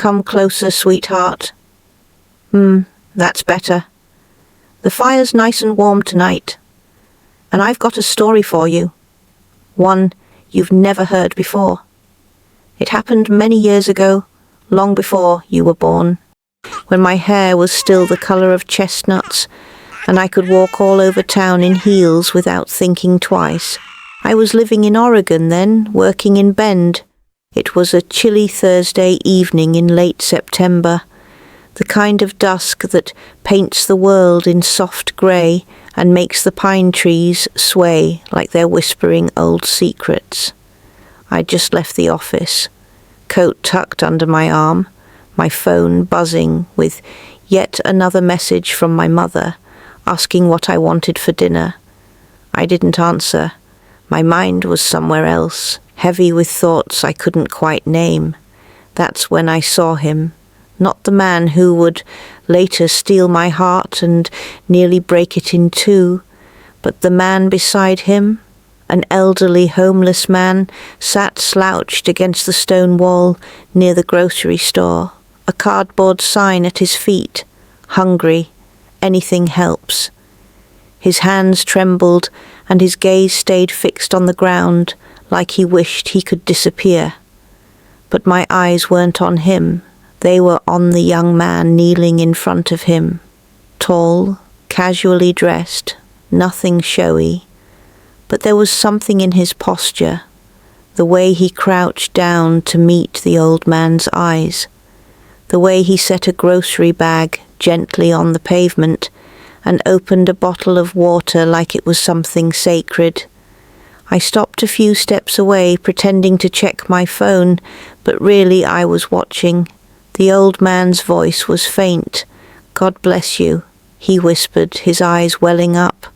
come closer, sweetheart. That's better. The fire's nice and warm tonight. And I've got a story for you. One you've never heard before. It happened many years ago, long before you were born, when my hair was still the colour of chestnuts, and I could walk all over town in heels without thinking twice. I was living in Oregon then, working in Bend. It was a chilly Thursday evening in late September, the kind of dusk that paints the world in soft grey and makes the pine trees sway like they're whispering old secrets. I'd just left the office, coat tucked under my arm, my phone buzzing with yet another message from my mother, asking what I wanted for dinner. I didn't answer. My mind was somewhere else, heavy with thoughts I couldn't quite name. That's when I saw him. Not the man who would later steal my heart and nearly break it in two, but the man beside him, an elderly homeless man, sat slouched against the stone wall near the grocery store, a cardboard sign at his feet, hungry, anything helps. His hands trembled and his gaze stayed fixed on the ground like he wished he could disappear. But my eyes weren't on him. They were on the young man kneeling in front of him, tall, casually dressed, nothing showy. But there was something in his posture, the way he crouched down to meet the old man's eyes, the way he set a grocery bag gently on the pavement and opened a bottle of water like it was something sacred. I stopped a few steps away, pretending to check my phone, but really I was watching. The old man's voice was faint. "God bless you," he whispered, his eyes welling up.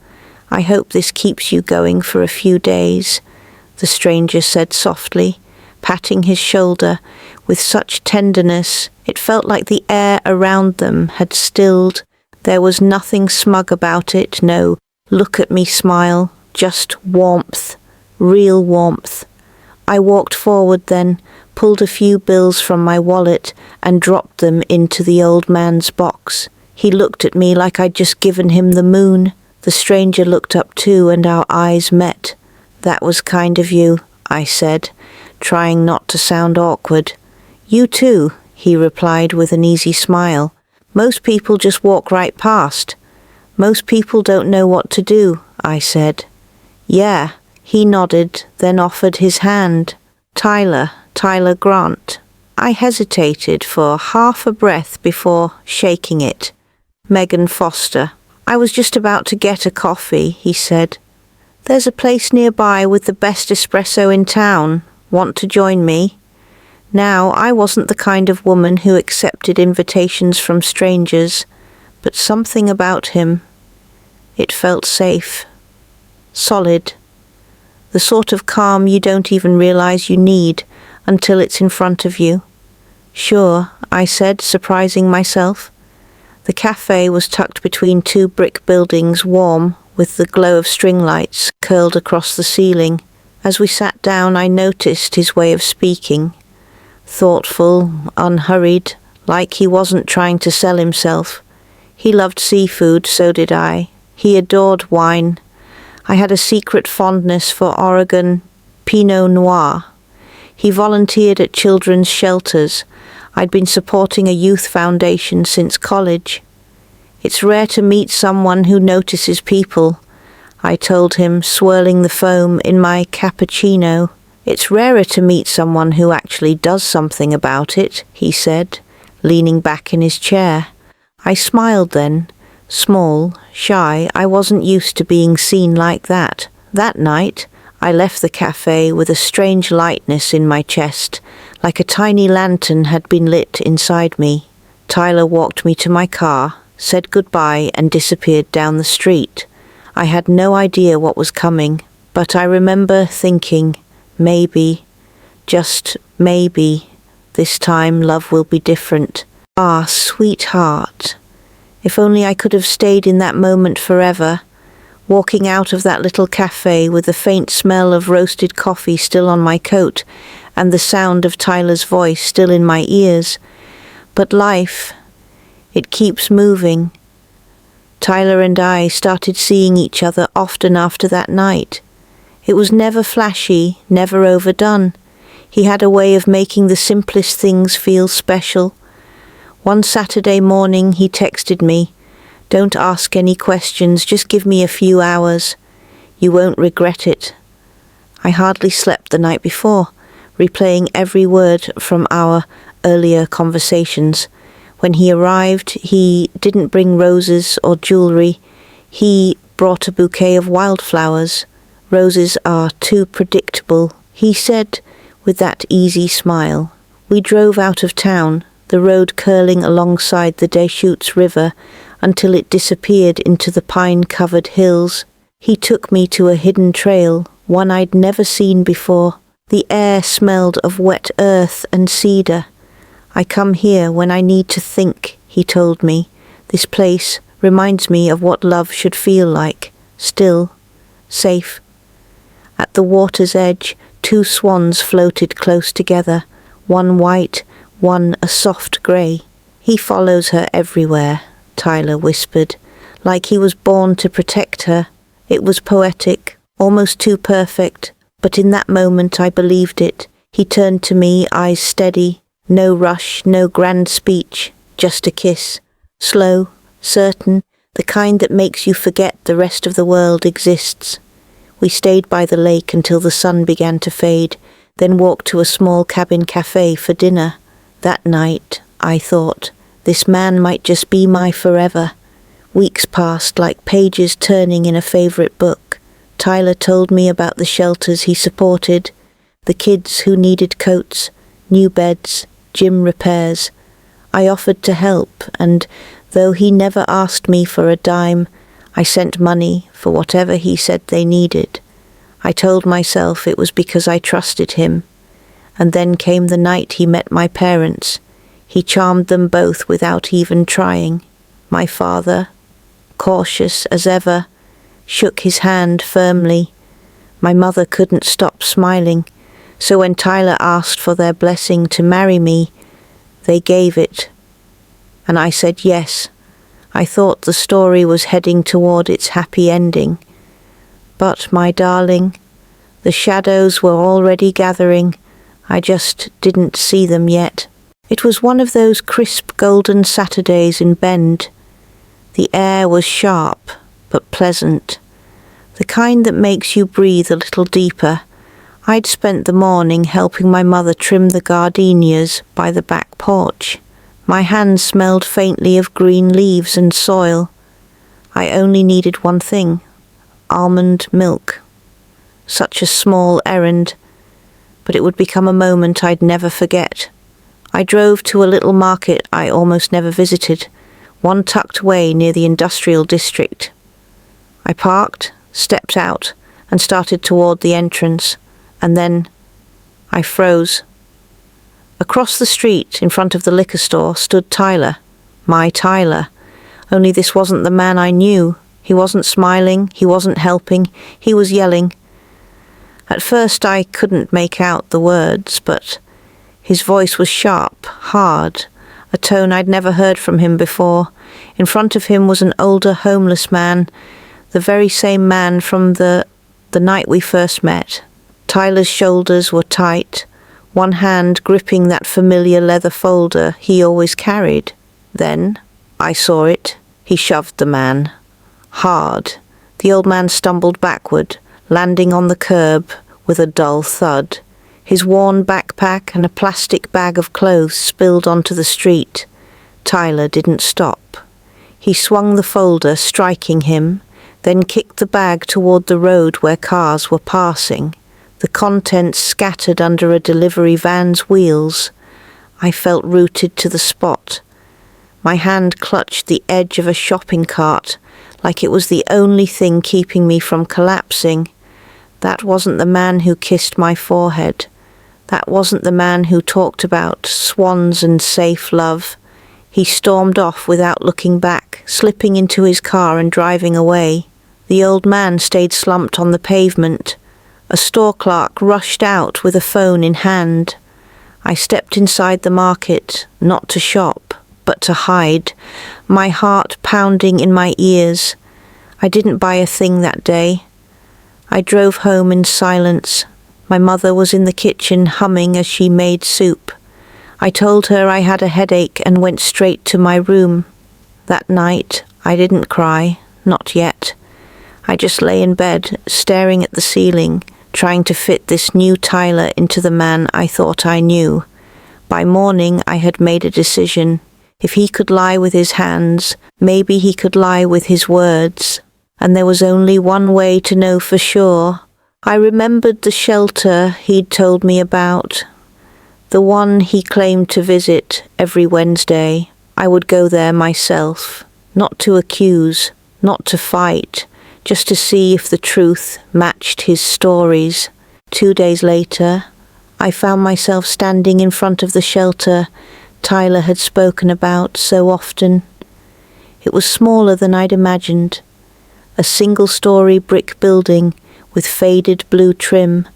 "I hope this keeps you going for a few days," the stranger said softly, patting his shoulder with such tenderness it felt like the air around them had stilled. There was nothing smug about it, no look-at-me smile, just warmth, real warmth. I walked forward then, pulled a few bills from my wallet and dropped them into the old man's box. He looked at me like I'd just given him the moon. The stranger looked up too, and our eyes met. "That was kind of you," I said, trying not to sound awkward. "You too," he replied with an easy smile. "Most people just walk right past. Most people don't know what to do," I said. "Yeah," he nodded, then offered his hand. Tyler Grant." I hesitated for half a breath before shaking it. "Megan Foster." "I was just about to get a coffee," he said. "There's a place nearby with the best espresso in town. Want to join me?" Now, I wasn't the kind of woman who accepted invitations from strangers, but something about him. It felt safe. Solid. The sort of calm you don't even realize you need until it's in front of you. "Sure," I said, surprising myself. The cafe was tucked between two brick buildings, warm, with the glow of string lights curled across the ceiling. As we sat down, I noticed his way of speaking. Thoughtful, unhurried, like he wasn't trying to sell himself. He loved seafood, so did I. He adored wine. I had a secret fondness for Oregon Pinot Noir. He volunteered at children's shelters. I'd been supporting a youth foundation since college. "It's rare to meet someone who notices people," I told him, swirling the foam in my cappuccino. "It's rarer to meet someone who actually does something about it," he said, leaning back in his chair. I smiled then. Small, shy, I wasn't used to being seen like that. That night, I left the cafe with a strange lightness in my chest, like a tiny lantern had been lit inside me. Tyler walked me to my car, said goodbye, and disappeared down the street. I had no idea what was coming, but I remember thinking, maybe, just maybe, this time love will be different. Ah, sweetheart. If only I could have stayed in that moment forever, walking out of that little cafe with the faint smell of roasted coffee still on my coat and the sound of Tyler's voice still in my ears. But life, it keeps moving. Tyler and I started seeing each other often after that night. It was never flashy, never overdone. He had a way of making the simplest things feel special. One Saturday morning he texted me, "Don't ask any questions, just give me a few hours. You won't regret it." I hardly slept the night before, replaying every word from our earlier conversations. When he arrived, he didn't bring roses or jewelry. He brought a bouquet of wildflowers. "Roses are too predictable," he said with that easy smile. We drove out of town, the road curling alongside the Deschutes River until it disappeared into the pine-covered hills. He took me to a hidden trail, one I'd never seen before. The air smelled of wet earth and cedar. "I come here when I need to think," he told me. "This place reminds me of what love should feel like. Still, safe." At the water's edge, 2 swans floated close together, one white, one a soft grey. "He follows her everywhere," Tyler whispered, like he was born to protect her. It was poetic, almost too perfect, but in that moment I believed it. He turned to me, eyes steady. No rush, no grand speech, just a kiss. Slow, certain, the kind that makes you forget the rest of the world exists. We stayed by the lake until the sun began to fade, then walked to a small cabin cafe for dinner. That night, I thought, this man might just be my forever. Weeks passed like pages turning in a favorite book. Tyler told me about the shelters he supported, the kids who needed coats, new beds, gym repairs. I offered to help, and though he never asked me for a dime, I sent money for whatever he said they needed. I told myself it was because I trusted him. And then came the night he met my parents. He charmed them both without even trying. My father, cautious as ever, shook his hand firmly. My mother couldn't stop smiling. So when Tyler asked for their blessing to marry me, they gave it. And I said yes. I thought the story was heading toward its happy ending. But, my darling, the shadows were already gathering. I just didn't see them yet. It was one of those crisp golden Saturdays in Bend. The air was sharp, but pleasant. The kind that makes you breathe a little deeper. I'd spent the morning helping my mother trim the gardenias by the back porch. My hands smelled faintly of green leaves and soil. I only needed one thing: almond milk. Such a small errand, but it would become a moment I'd never forget. I drove to a little market I almost never visited, one tucked away near the industrial district. I parked, stepped out, and started toward the entrance. And then I froze. Across the street, in front of the liquor store, stood Tyler. My Tyler. Only this wasn't the man I knew. He wasn't smiling, he wasn't helping, he was yelling. At first I couldn't make out the words, but his voice was sharp, hard, a tone I'd never heard from him before. In front of him was an older homeless man, the very same man from the night we first met. Tyler's shoulders were tight, one hand gripping that familiar leather folder he always carried. Then, I saw it, he shoved the man. Hard. The old man stumbled backward, landing on the curb with a dull thud. His worn backpack and a plastic bag of clothes spilled onto the street. Tyler didn't stop. He swung the folder, striking him, then kicked the bag toward the road where cars were passing. The contents scattered under a delivery van's wheels. I felt rooted to the spot. My hand clutched the edge of a shopping cart, like it was the only thing keeping me from collapsing. That wasn't the man who kissed my forehead. That wasn't the man who talked about swans and safe love. He stormed off without looking back, slipping into his car and driving away. The old man stayed slumped on the pavement. A store clerk rushed out with a phone in hand. I stepped inside the market, not to shop, but to hide, my heart pounding in my ears. I didn't buy a thing that day. I drove home in silence. My mother was in the kitchen humming as she made soup. I told her I had a headache and went straight to my room. That night, I didn't cry, not yet. I just lay in bed, staring at the ceiling, trying to fit this new Tyler into the man I thought I knew. By morning, I had made a decision. If he could lie with his hands, maybe he could lie with his words. And there was only one way to know for sure. I remembered the shelter he'd told me about, the one he claimed to visit every Wednesday. I would go there myself, not to accuse, not to fight, just to see if the truth matched his stories. 2 days later, I found myself standing in front of the shelter Tyler had spoken about so often. It was smaller than I'd imagined. A single-story brick building with faded blue trim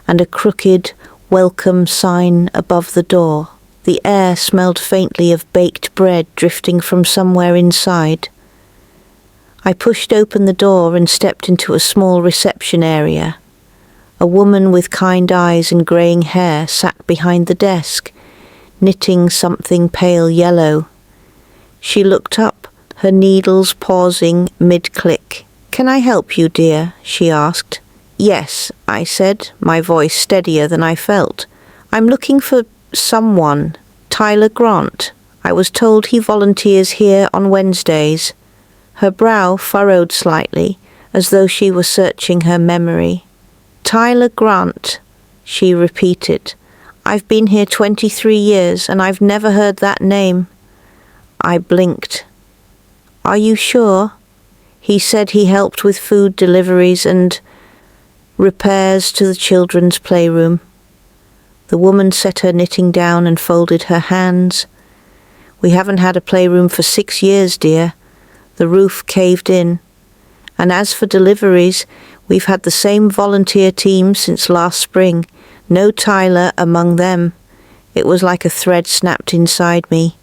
and a crooked welcome sign above the door. The air smelled faintly of baked bread drifting from somewhere inside. I pushed open the door and stepped into a small reception area. A woman with kind eyes and greying hair sat behind the desk, knitting something pale yellow. She looked up, her needles pausing mid-click. "Can I help you, dear?" she asked. "Yes," I said, my voice steadier than I felt. "I'm looking for someone. Tyler Grant. I was told he volunteers here on Wednesdays." Her brow furrowed slightly, as though she were searching her memory. "Tyler Grant," she repeated. "I've been here 23 years, and I've never heard that name." I blinked. "Are you sure? He said he helped with food deliveries and repairs to the children's playroom." The woman set her knitting down and folded her hands. "We haven't had a playroom for 6 years, dear. The roof caved in. And as for deliveries, we've had the same volunteer team since last spring. No Tyler among them." It was like a thread snapped inside me.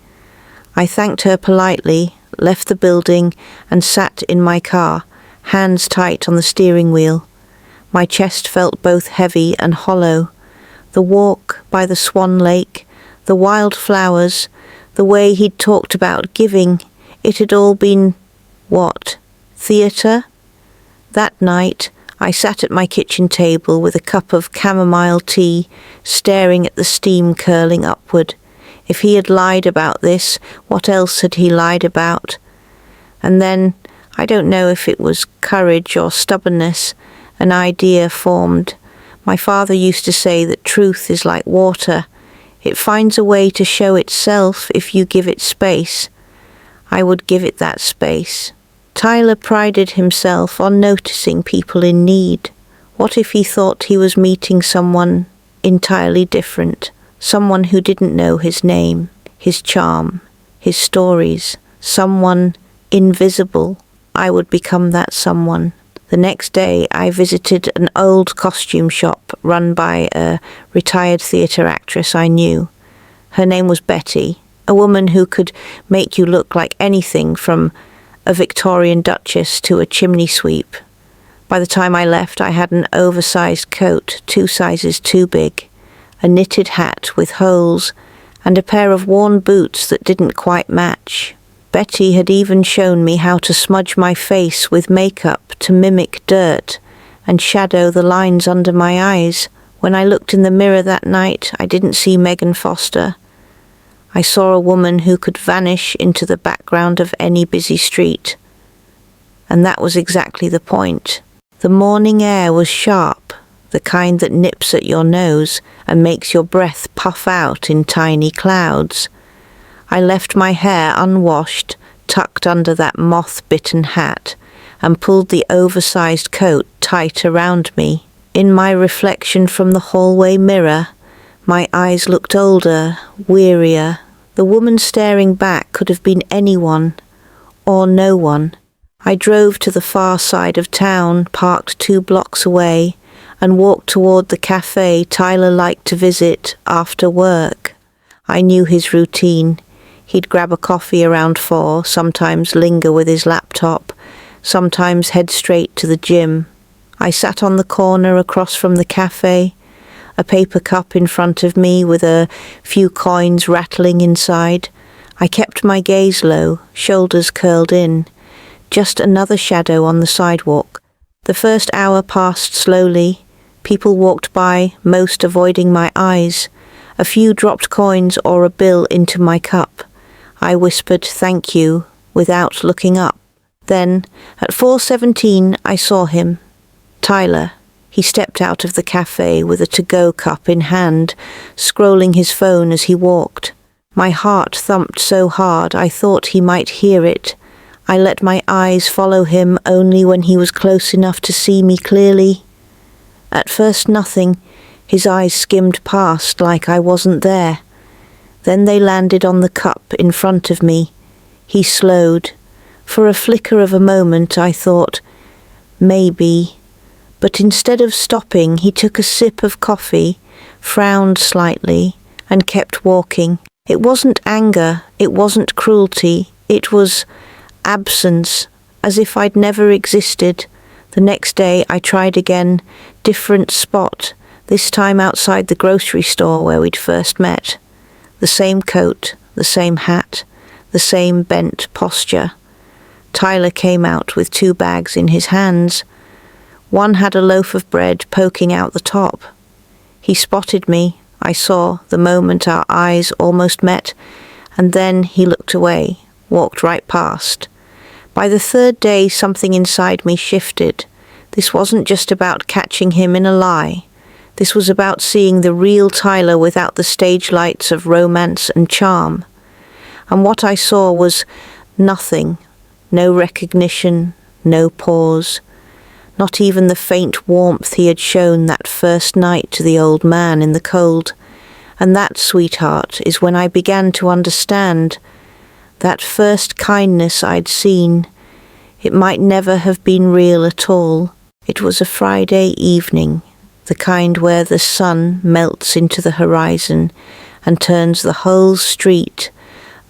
I thanked her politely, left the building, and sat in my car, hands tight on the steering wheel. My chest felt both heavy and hollow. The walk by the Swan Lake, the wildflowers, the way he'd talked about giving, it had all been, what, theatre? That night, I sat at my kitchen table with a cup of chamomile tea, staring at the steam curling upward. If he had lied about this, what else had he lied about? And then, I don't know if it was courage or stubbornness, an idea formed. My father used to say that truth is like water. It finds a way to show itself if you give it space. I would give it that space. Tyler prided himself on noticing people in need. What if he thought he was meeting someone entirely different? Someone who didn't know his name, his charm, his stories. Someone invisible. I would become that someone. The next day I visited an old costume shop run by a retired theatre actress I knew. Her name was Betty, a woman who could make you look like anything from a Victorian duchess to a chimney sweep. By the time I left, I had an oversized coat, 2 sizes too big, a knitted hat with holes, and a pair of worn boots that didn't quite match. Betty had even shown me how to smudge my face with makeup to mimic dirt and shadow the lines under my eyes. When I looked in the mirror that night, I didn't see Megan Foster. I saw a woman who could vanish into the background of any busy street. And that was exactly the point. The morning air was sharp, the kind that nips at your nose and makes your breath puff out in tiny clouds. I left my hair unwashed, tucked under that moth-bitten hat, and pulled the oversized coat tight around me. In my reflection from the hallway mirror, my eyes looked older, wearier. The woman staring back could have been anyone, or no one. I drove to the far side of town, parked 2 blocks away, and walked toward the cafe Tyler liked to visit after work. I knew his routine. He'd grab a coffee around 4, sometimes linger with his laptop, sometimes head straight to the gym. I sat on the corner across from the cafe, a paper cup in front of me with a few coins rattling inside. I kept my gaze low, shoulders curled in, just another shadow on the sidewalk. The first hour passed slowly. People walked by, most avoiding my eyes. A few dropped coins or a bill into my cup. I whispered thank you without looking up. Then, at 4:17, I saw him. Tyler. He stepped out of the cafe with a to-go cup in hand, scrolling his phone as he walked. My heart thumped so hard I thought he might hear it. I let my eyes follow him only when he was close enough to see me clearly. At first nothing. His eyes skimmed past like I wasn't there. Then they landed on the cup in front of me. He slowed. For a flicker of a moment I thought, maybe. But instead of stopping, he took a sip of coffee, frowned slightly, and kept walking. It wasn't anger, it wasn't cruelty, it was absence, as if I'd never existed. The next day I tried again, different spot, this time outside the grocery store where we'd first met. The same coat, the same hat, the same bent posture. Tyler came out with 2 bags in his hands. One had a loaf of bread poking out the top. He spotted me, I saw, the moment our eyes almost met, and then he looked away, walked right past. By the 3rd day, something inside me shifted. This wasn't just about catching him in a lie. This was about seeing the real Tyler without the stage lights of romance and charm. And what I saw was nothing, no recognition, no pause. Not even the faint warmth he had shown that first night to the old man in the cold. And that, sweetheart, is when I began to understand. That first kindness I'd seen, it might never have been real at all. It was a Friday evening, the kind where the sun melts into the horizon and turns the whole street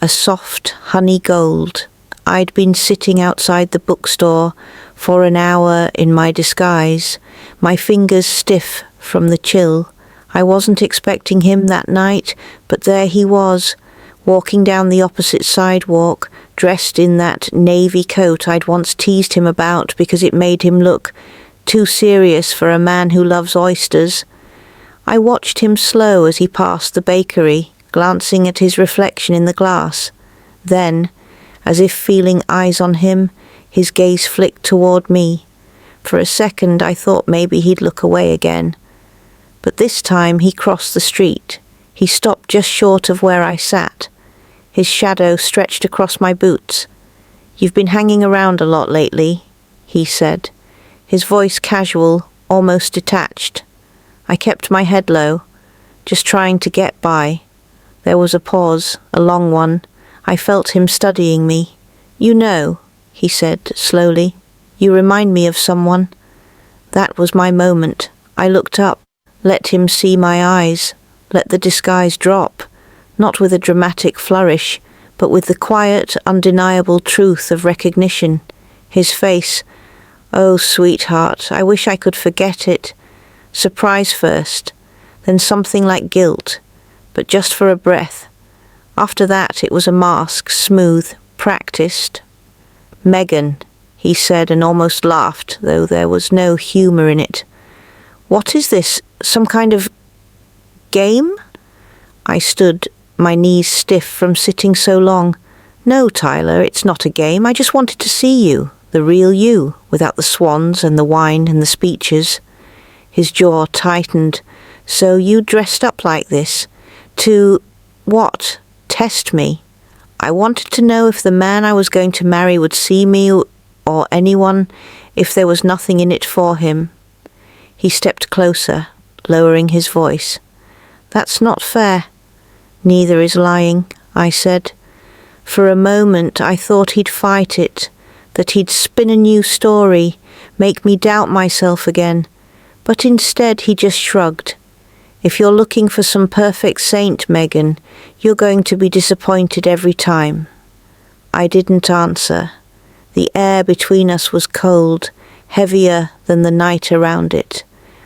a soft honey gold. I'd been sitting outside the bookstore for an hour in my disguise, my fingers stiff from the chill. I wasn't expecting him that night, but there he was, walking down the opposite sidewalk, dressed in that navy coat I'd once teased him about because it made him look too serious for a man who loves oysters. I watched him slow as he passed the bakery, glancing at his reflection in the glass. Then, as if feeling eyes on him, his gaze flicked toward me. For a second I thought maybe he'd look away again. But this time he crossed the street. He stopped just short of where I sat. His shadow stretched across my boots. "You've been hanging around a lot lately," he said, his voice casual, almost detached. I kept my head low, just trying to get by. There was a pause, a long one. I felt him studying me. "You know," he said slowly, "you remind me of someone." That was my moment. I looked up, let him see my eyes, let the disguise drop, not with a dramatic flourish, but with the quiet, undeniable truth of recognition. His face, oh, sweetheart, I wish I could forget it. Surprise first, then something like guilt, but just for a breath. After that, it was a mask, smooth, practiced. "Megan," he said and almost laughed, though there was no humour in it. "What is this? Some kind of game?" I stood, my knees stiff from sitting so long. "No, Tyler, it's not a game. I just wanted to see you, the real you, without the swans and the wine and the speeches." His jaw tightened. "So you dressed up like this? To what? Test me?" I wanted to know if the man I was going to marry would see me, or anyone, if there was nothing in it for him. He stepped closer, lowering his voice. "That's not fair." "Neither is lying," I said. For a moment I thought he'd fight it, that he'd spin a new story, make me doubt myself again. But instead he just shrugged. If you're looking for some perfect saint, Megan, you're going to be disappointed every time." I didn't answer. The air between us was cold, heavier than the night around it.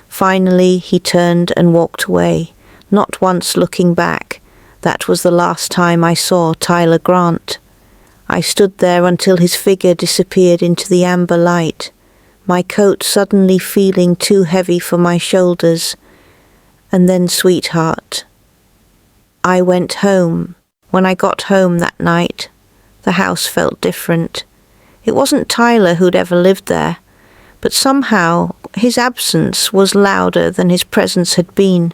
Finally, he turned and walked away, not once looking back. That was the last time I saw Tyler Grant. I stood there until his figure disappeared into the amber light, my coat suddenly feeling too heavy for my shoulders. And then, sweetheart, I went home. When I got home that night, the house felt different. It wasn't Tyler who'd ever lived there, but somehow his absence was louder than his presence had been.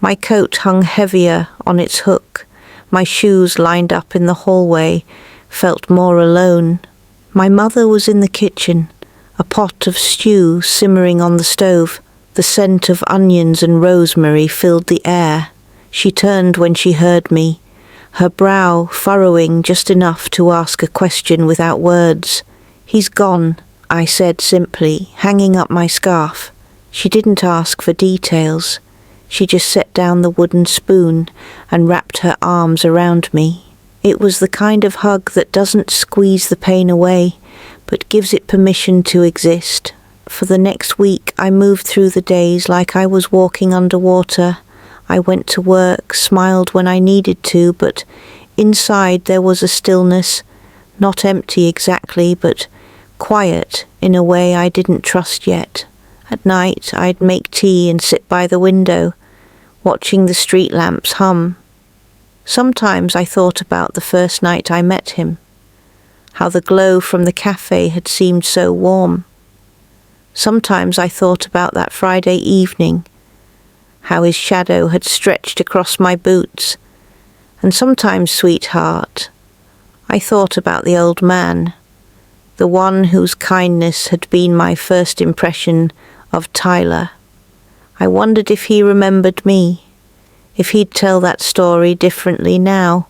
My coat hung heavier on its hook. My shoes lined up in the hallway felt more alone. My mother was in the kitchen, a pot of stew simmering on the stove. The scent of onions and rosemary filled the air. She turned when she heard me, her brow furrowing just enough to ask a question without words. "He's gone," I said simply, hanging up my scarf. She didn't ask for details. She just set down the wooden spoon and wrapped her arms around me. It was the kind of hug that doesn't squeeze the pain away, but gives it permission to exist. For the next week, I moved through the days like I was walking underwater. I went to work, smiled when I needed to, but inside there was a stillness, not empty exactly, but quiet in a way I didn't trust yet. At night, I'd make tea and sit by the window, watching the street lamps hum. Sometimes I thought about the first night I met him, how the glow from the cafe had seemed so warm. Sometimes I thought about that Friday evening, how his shadow had stretched across my boots. And sometimes, sweetheart, I thought about the old man, the one whose kindness had been my first impression of Tyler. I wondered if he remembered me, if he'd tell that story differently now.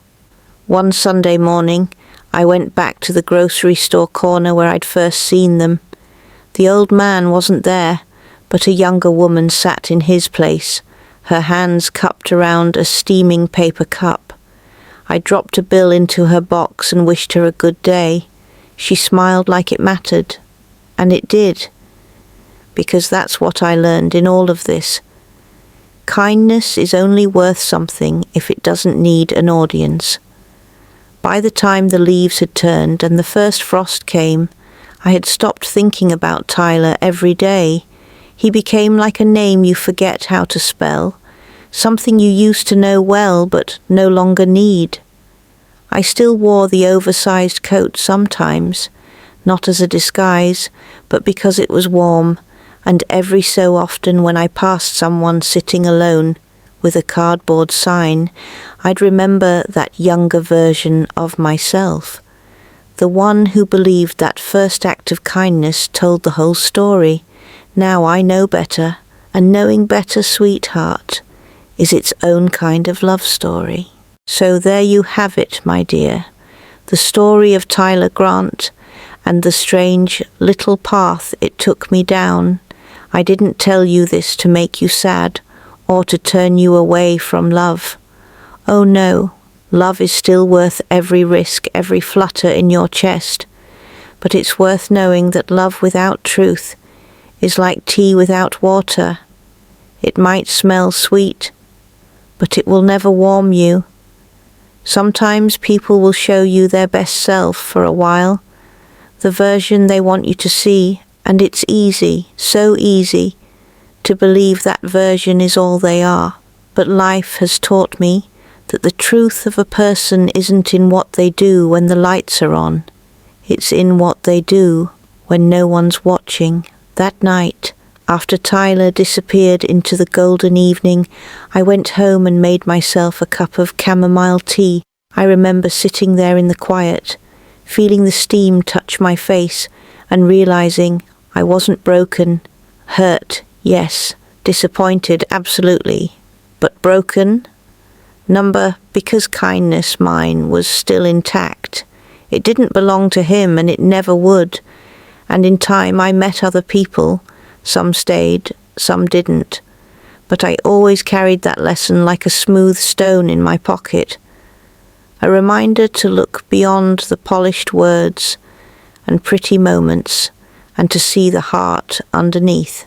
One Sunday morning, I went back to the grocery store corner where I'd first seen them. The old man wasn't there, but a younger woman sat in his place, her hands cupped around a steaming paper cup. I dropped a bill into her box and wished her a good day. She smiled like it mattered, and it did, because that's what I learned in all of this. Kindness is only worth something if it doesn't need an audience. By the time the leaves had turned and the first frost came, I had stopped thinking about Tyler every day. He became like a name you forget how to spell, something you used to know well but no longer need. I still wore the oversized coat sometimes, not as a disguise, but because it was warm, and every so often when I passed someone sitting alone with a cardboard sign, I'd remember that younger version of myself. The one who believed that first act of kindness told the whole story. Now I know better, and knowing better, sweetheart, is its own kind of love story. So there you have it, my dear, the story of Tyler Grant and the strange little path it took me down. I didn't tell you this to make you sad or to turn you away from love. Oh no, love is still worth every risk, every flutter in your chest. But it's worth knowing that love without truth is like tea without water. It might smell sweet, but it will never warm you. Sometimes people will show you their best self for a while, the version they want you to see, and it's easy, so easy, to believe that version is all they are. But life has taught me that the truth of a person isn't in what they do when the lights are on. It's in what they do when no one's watching. That night, after Tyler disappeared into the golden evening, I went home and made myself a cup of chamomile tea. I remember sitting there in the quiet, feeling the steam touch my face, and realizing I wasn't broken. Hurt, yes. Disappointed, absolutely. But broken? Because kindness, mine, was still intact. It didn't belong to him, and it never would. And in time I met other people. Some stayed, some didn't. but I always carried that lesson like a smooth stone in my pocket, a reminder to look beyond the polished words and pretty moments and to see the heart underneath.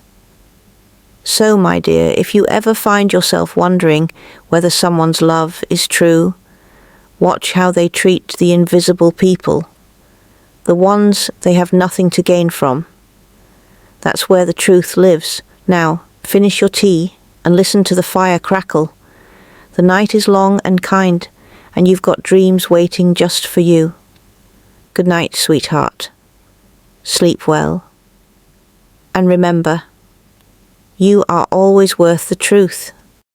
So, my dear, if you ever find yourself wondering whether someone's love is true, watch how they treat the invisible people, the ones they have nothing to gain from. That's where the truth lives. Now, finish your tea and listen to the fire crackle. The night is long and kind, and you've got dreams waiting just for you. Good night, sweetheart. Sleep well. And remember, you are always worth the truth.